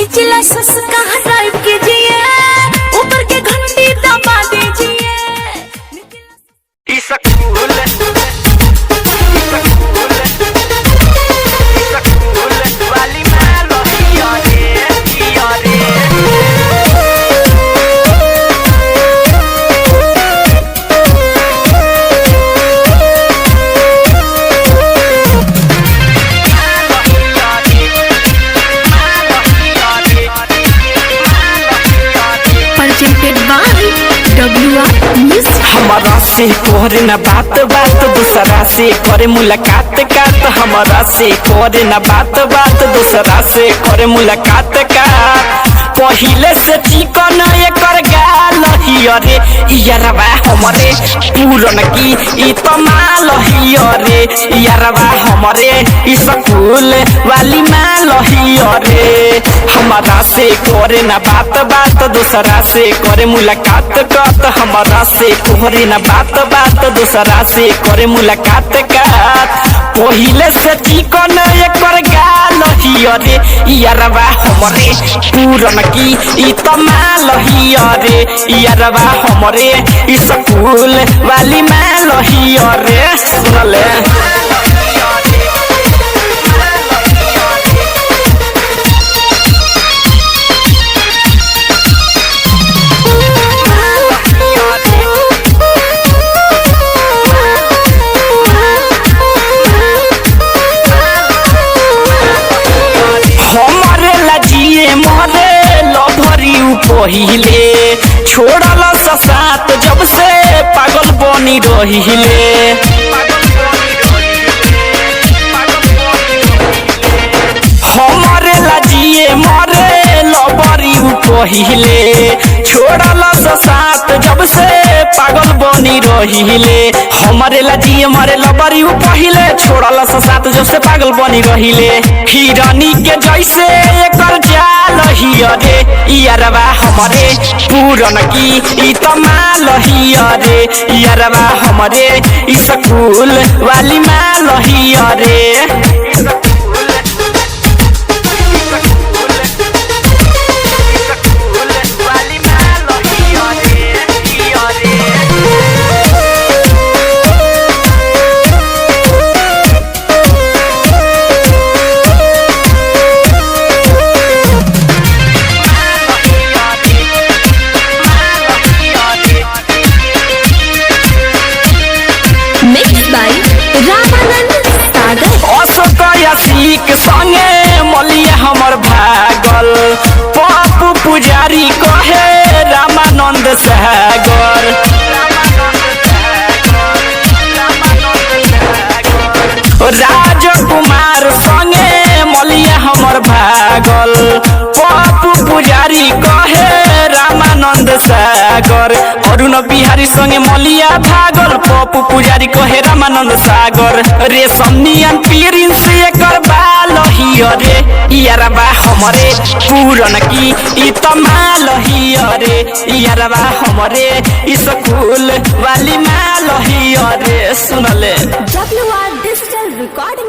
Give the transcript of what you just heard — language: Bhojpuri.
निचला सस्ता ड्राइव कीजिए, ऊपर के घंटी दबा दीजिए। हमारा से करे न बात बात दूसरा से करे मुलाकात कात। हमारा से करे न बात बात दूसरा से करे मुलाकात कात। पहिले से चिकन एकर गाल हियरे यारबा हमरे पूरन की ई तो माल हियरे यारबा हमरे ई स्कूल वाली माल हियरे। हमारा से करे न बात बात दूसरा से करे मुलाकात कात। हमारा से करे न बात बात दूसरा से करे मुलाकात कात। पहिले से चिकन एकर गाल हियरे यारबा हमरे पूरन की ई तो माल हियरे यारबा हमरे ई स्कूल वाली माल हियरे। सुनले पहिले छोड़ल साथ जब से पागल बनी रहिले। हमारे लाजिए मरे लबरी पहिले छोड़ल साथ जब से पागल बनी रहिले। हमारे लाजिए मरे लबरी पहिले छोड़ल साथ जब से पागल बनी रहिले। हिरानी के जैसे एकर जाल हियरे यारबा हमरे पूरन की ई तो माल हियरे यारबा हमरे ई स्कूल वाली माल हियरे। अशोक संगे मलिया हमर भागल पप्पू पुजारी कहे रामानंद सागर। राजकुमार संगे मलिया हमर भागल पप्पू पुजारी कहे रामानंद सागर। अरुण बिहारी संगे मलिया भागल पप्पू पुजारी कहे रामानंद सागर। रेशमियन प्रिंस एकर बाल हियरे यारबा हमरे पूरन की ई तो माल हियरे यारबा हमरे ई स्कूल वाली माल हियरे। सुनले WR डिजिटल रिकॉर्डिंग